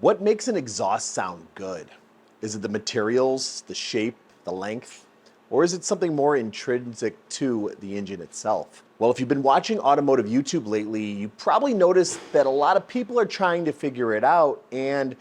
What makes an exhaust sound good? Is it the materials, the shape, the length? Or is it something more intrinsic to the engine itself? Well, if you've been watching automotive YouTube lately, you probably noticed that a lot of people are trying to figure it out and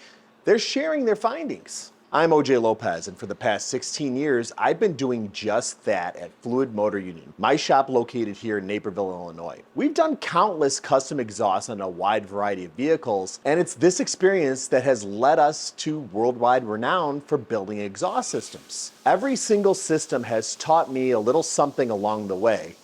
they're sharing their findings. I'm OJ Lopez, and for the past 16 years, I've been doing just that at Fluid MotorUnion, my shop located here in Naperville, Illinois. We've done countless custom exhausts on a wide variety of vehicles, and it's this experience that has led us to worldwide renown for building exhaust systems. Every single system has taught me a little something along the way.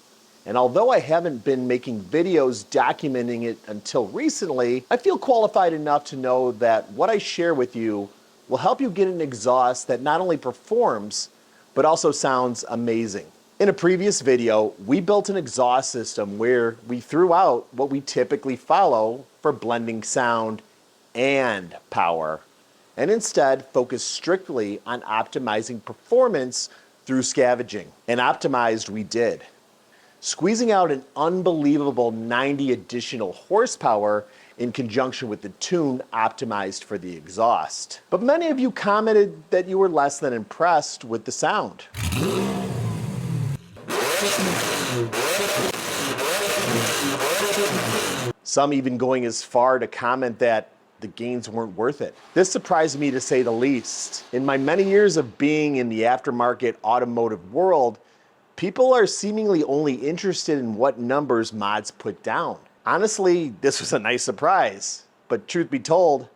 And although I haven't been making videos documenting it until recently, I feel qualified enough to know that what I share with you will help you get an exhaust that not only performs, but also sounds amazing. In a previous video, we built an exhaust system where we threw out what we typically follow for blending sound and power, and instead focused strictly on optimizing performance through scavenging. And optimized we did, squeezing out an unbelievable 90 additional horsepower in conjunction with the tune optimized for the exhaust. But many of you commented that you were less than impressed with the sound. Some even going as far to comment that the gains weren't worth it. This surprised me to say the least. In my many years of being in the aftermarket automotive world, people are seemingly only interested in what numbers mods put down. Honestly, this was a nice surprise, but truth be told,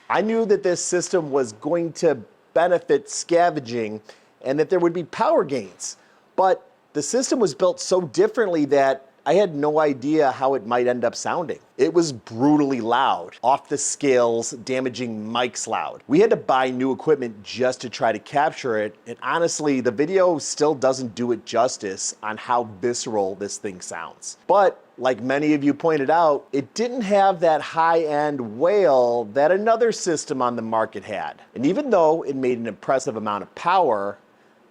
I knew that this system was going to benefit scavenging and that there would be power gains, but the system was built so differently that I had no idea how it might end up sounding. It was brutally loud, off the scales, damaging mics loud. We had to buy new equipment just to try to capture it, and honestly, the video still doesn't do it justice on how visceral this thing sounds. But like many of you pointed out, it didn't have that high-end wail that another system on the market had. And even though it made an impressive amount of power,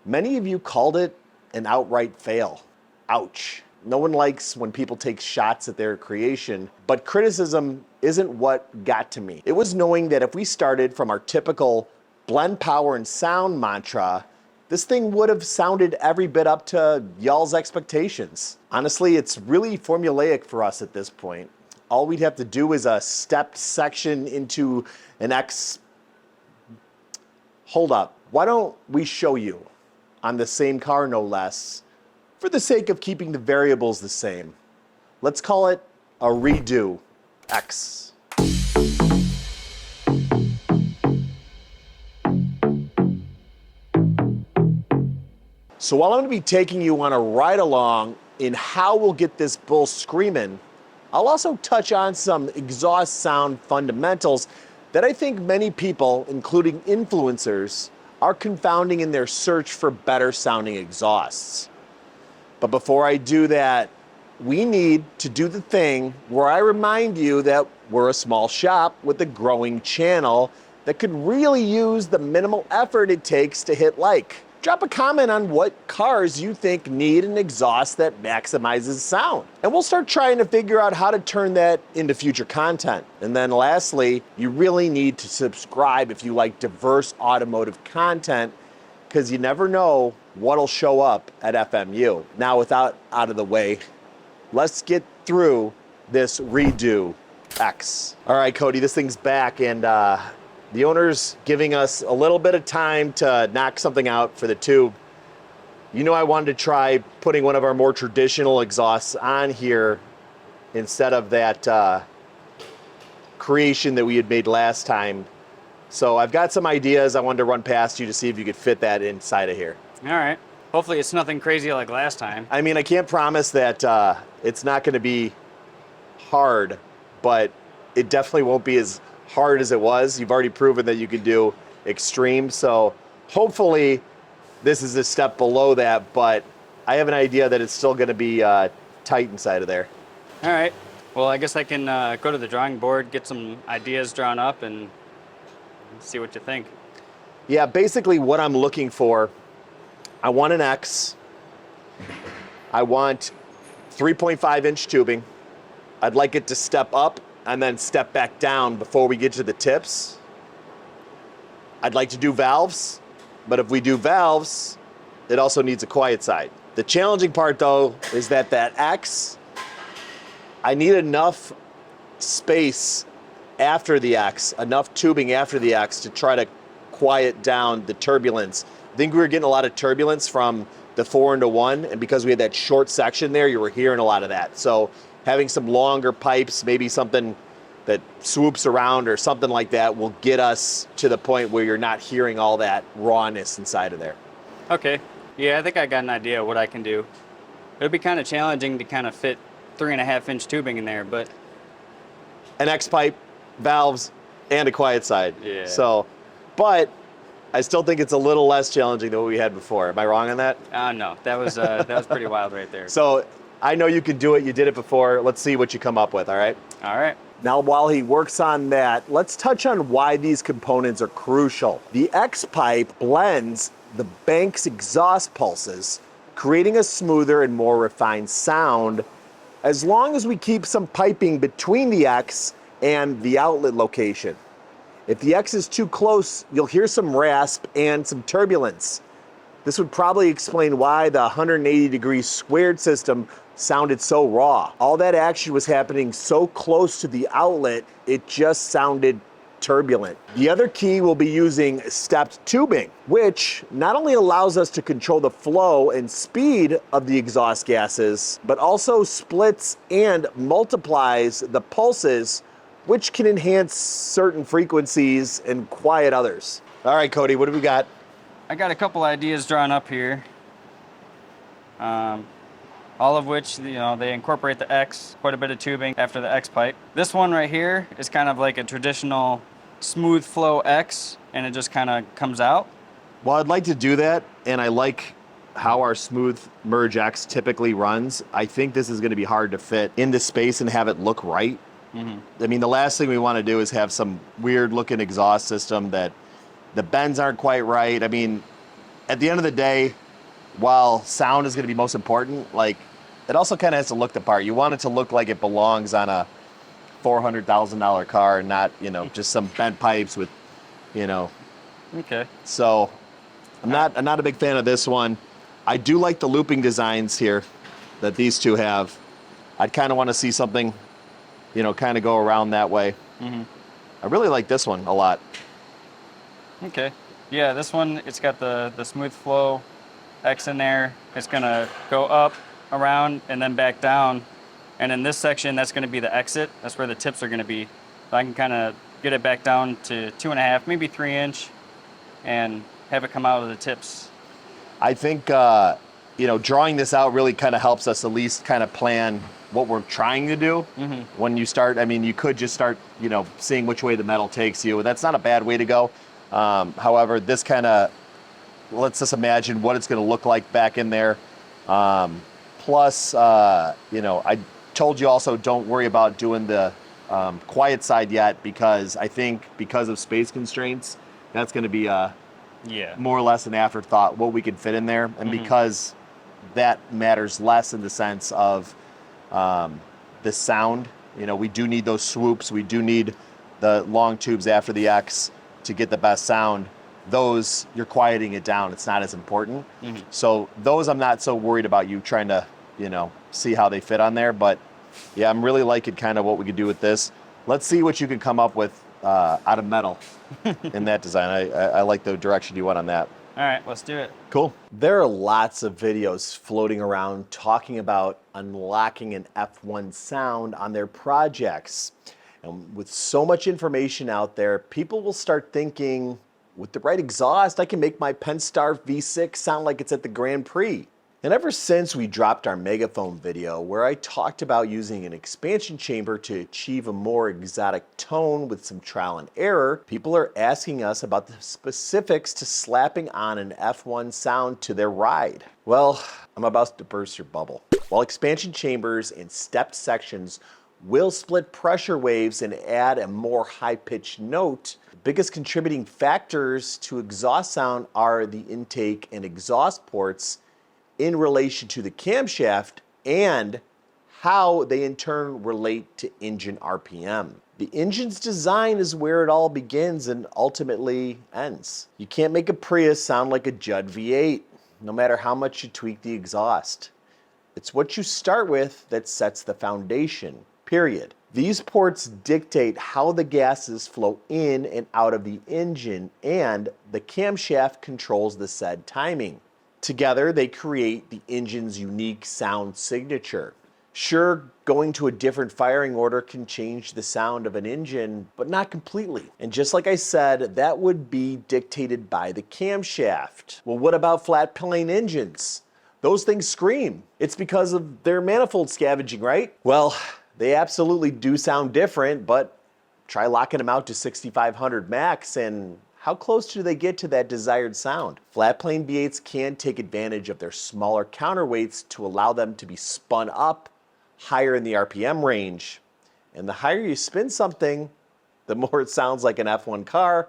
many of you called it an outright fail. Ouch. No one likes when people take shots at their creation, but criticism isn't what got to me. It was knowing that if we started from our typical blend power and sound mantra, this thing would have sounded every bit up to y'all's expectations. Honestly, it's really formulaic for us at this point. All we'd have to do is a stepped section into an X. Hold up, why don't we show you on the same car, no less, for the sake of keeping the variables the same. Let's call it a Redu-X. So while I'm gonna be taking you on a ride along in how we'll get this bull screaming, I'll also touch on some exhaust sound fundamentals that I think many people, including influencers, are confounding in their search for better sounding exhausts. But before I do that, we need to do the thing where I remind you that we're a small shop with a growing channel that could really use the minimal effort it takes to hit like. Drop a comment on what cars you think need an exhaust that maximizes sound. And we'll start trying to figure out how to turn that into future content. And then lastly, you really need to subscribe if you like diverse automotive content, because you never know what'll show up at FMU. Now, without out of the way, let's get through this Redu-X. All right, Cody, this thing's back, and the owner's giving us a little bit of time to knock something out for the tube. You know, I wanted to try putting one of our more traditional exhausts on here instead of that creation that we had made last time. So I've got some ideas I wanted to run past you to see if you could fit that inside of here. All right. Hopefully it's nothing crazy like last time. I mean, I can't promise that it's not going to be hard, but it definitely won't be as hard as it was. You've already proven that you can do extreme, so hopefully this is a step below that, but I have an idea that it's still going to be tight inside of there. All right. Well, I guess I can go to the drawing board, get some ideas drawn up, and see what you think. Yeah, basically what I'm looking for, I want an X. I want 3.5-inch tubing. I'd like it to step up and then step back down before we get to the tips. I'd like to do valves, but if we do valves, it also needs a quiet side. The challenging part though is that X, I need enough space after the X, enough tubing after the X to try to quiet down the turbulence. I think we were getting a lot of turbulence from the 4-into-1, and because we had that short section there, you were hearing a lot of that. So having some longer pipes, maybe something that swoops around or something like that will get us to the point where you're not hearing all that rawness inside of there. Okay. Yeah, I think I got an idea of what I can do. It'll be kind of challenging to kind of fit 3.5-inch tubing in there, but An X pipe, valves, and a quiet side. Yeah. So, but I still think it's a little less challenging than what we had before. Am I wrong on that? no, that was pretty wild right there. So I know you can do it. You did it before. Let's see what you come up with, all right? All right. Now, while he works on that, let's touch on why these components are crucial. The X pipe blends the bank's exhaust pulses, creating a smoother and more refined sound, as long as we keep some piping between the X and the outlet location. If the X is too close, you'll hear some rasp and some turbulence. This would probably explain why the 180-degree squared system sounded so raw. All that action was happening so close to the outlet, it just sounded turbulent. The other key will be using stepped tubing, which not only allows us to control the flow and speed of the exhaust gases, but also splits and multiplies the pulses, which can enhance certain frequencies and quiet others. All right, Cody, what do we got? I got a couple ideas drawn up here. All of which, they incorporate the X, quite a bit of tubing after the X pipe. This one right here is kind of like a traditional smooth flow X, and it just kind of comes out. Well, I'd like to do that, and I like how our smooth merge X typically runs. I think this is going to be hard to fit into space and have it look right. I mean, the last thing we want to do is have some weird looking exhaust system that the bends aren't quite right. I mean, at the end of the day, while sound is going to be most important, like, it also kind of has to look the part. You want it to look like it belongs on a $400,000 car, and not, just some bent pipes with, Okay. So I'm not a big fan of this one. I do like the looping designs here that these two have. I'd kind of want to see something, kind of go around that way. I really like this one a lot. Okay. Yeah, this one, it's got the smooth flow X in there. It's gonna go up, around, and then back down. And in this section, that's gonna be the exit. That's where the tips are gonna be. So I can kind of get it back down to 2.5, maybe 3-inch, and have it come out of the tips. I think, drawing this out really kind of helps us at least kind of plan what we're trying to do. When you start, I mean, you could just start, seeing which way the metal takes you. That's not a bad way to go. However, this kind of lets us imagine what it's going to look like back in there. Plus, I told you also don't worry about doing the quiet side yet, because I think because of space constraints, that's going to be more or less an afterthought, what we can fit in there. And because that matters less in the sense of the sound, we do need those swoops. We do need the long tubes after the X to get the best sound. Those, you're quieting it down. It's not as important. So those I'm not so worried about you trying to, see how they fit on there. But yeah, I'm really liking kind of what we could do with this. Let's see what you can come up with out of metal in that design. I like the direction you went on that. All right, let's do it. Cool. There are lots of videos floating around talking about unlocking an F1 sound on their projects. And with so much information out there, people will start thinking, with the right exhaust, I can make my Pentastar V6 sound like it's at the Grand Prix. And ever since we dropped our megaphone video where I talked about using an expansion chamber to achieve a more exotic tone with some trial and error, people are asking us about the specifics to slapping on an F1 sound to their ride. Well, I'm about to burst your bubble. While expansion chambers and stepped sections will split pressure waves and add a more high-pitched note, the biggest contributing factors to exhaust sound are the intake and exhaust ports in relation to the camshaft and how they in turn relate to engine RPM. The engine's design is where it all begins and ultimately ends. You can't make a Prius sound like a Judd V8, no matter how much you tweak the exhaust. It's what you start with that sets the foundation, period. These ports dictate how the gases flow in and out of the engine, and the camshaft controls the said timing. Together, they create the engine's unique sound signature. Sure, going to a different firing order can change the sound of an engine, but not completely. And just like I said, that would be dictated by the camshaft. Well, what about flat plane engines? Those things scream. It's because of their manifold scavenging, right? Well, they absolutely do sound different, but try locking them out to 6,500 max and how close do they get to that desired sound? Flat plane V8s can take advantage of their smaller counterweights to allow them to be spun up higher in the RPM range. And the higher you spin something, the more it sounds like an F1 car,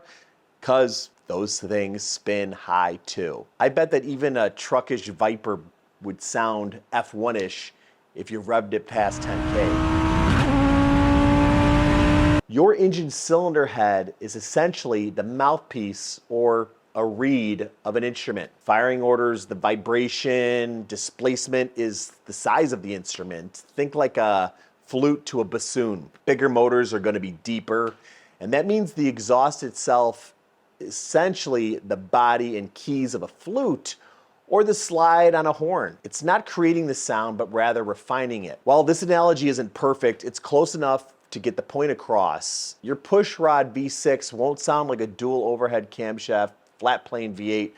because those things spin high too. I bet that even a truckish Viper would sound F1-ish if you revved it past 10K. Your engine cylinder head is essentially the mouthpiece or a reed of an instrument. Firing orders, the vibration, displacement is the size of the instrument. Think like a flute to a bassoon. Bigger motors are going to be deeper, and that means the exhaust itself is essentially the body and keys of a flute or the slide on a horn. It's not creating the sound, but rather refining it. While this analogy isn't perfect, it's close enough to get the point across. Your pushrod V6 won't sound like a dual overhead camshaft flat plane V8,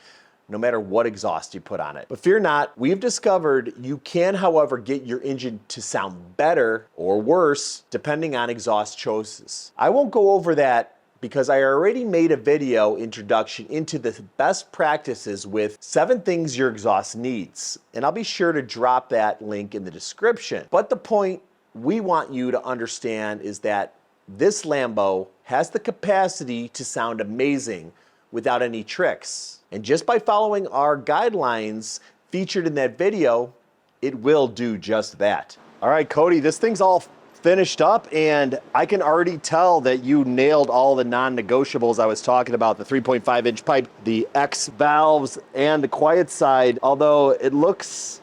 no matter what exhaust you put on it. But fear not, we've discovered you can, however, get your engine to sound better or worse, depending on exhaust choices. I won't go over that because I already made a video introduction into the best practices with 7 things your exhaust needs. And I'll be sure to drop that link in the description. But the point we want you to understand is that this Lambo has the capacity to sound amazing without any tricks. And just by following our guidelines featured in that video, it will do just that. All right, Cody, this thing's all finished up and I can already tell that you nailed all the non-negotiables I was talking about, the 3.5-inch pipe, the X valves, and the quiet side. Although it looks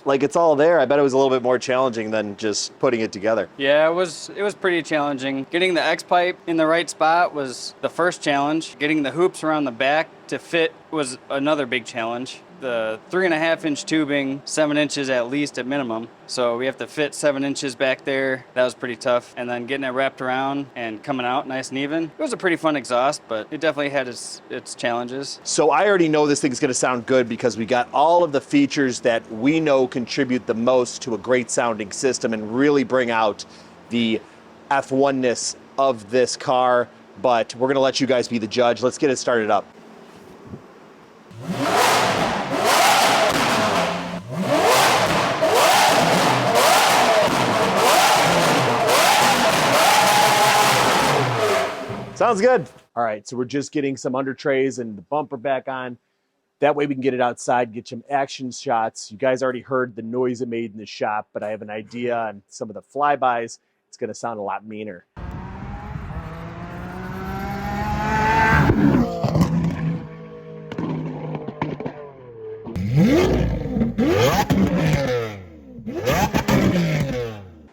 like it's all there, I bet it was a little bit more challenging than just putting it together. Yeah, it was pretty challenging. Getting the X pipe in the right spot was the first challenge. Getting the hoops around the back to fit was another big challenge. The 3.5-inch tubing, 7 inches at least at minimum. So we have to fit 7 inches back there. That was pretty tough. And then getting it wrapped around and coming out nice and even. It was a pretty fun exhaust, but it definitely had its challenges. So I already know this thing's gonna sound good because we got all of the features that we know contribute the most to a great sounding system and really bring out the F1-ness of this car. But we're gonna let you guys be the judge. Let's get it started up. Sounds good. All right, so we're just getting some under trays and the bumper back on. That way we can get it outside, get some action shots. You guys already heard the noise it made in the shop, but I have an idea on some of the flybys. It's gonna sound a lot meaner.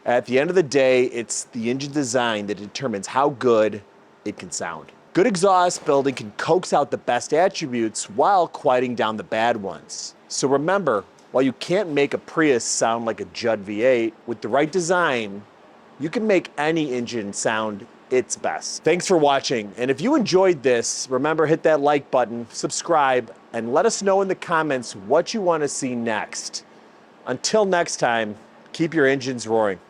At the end of the day, it's the engine design that determines how good it can sound. Good exhaust building can coax out the best attributes while quieting down the bad ones. So remember, while you can't make a Prius sound like a Judd V8, with the right design, you can make any engine sound its best. Thanks for watching, and if you enjoyed this, remember, hit that like button, subscribe, and let us know in the comments what you want to see next. Until next time, keep your engines roaring.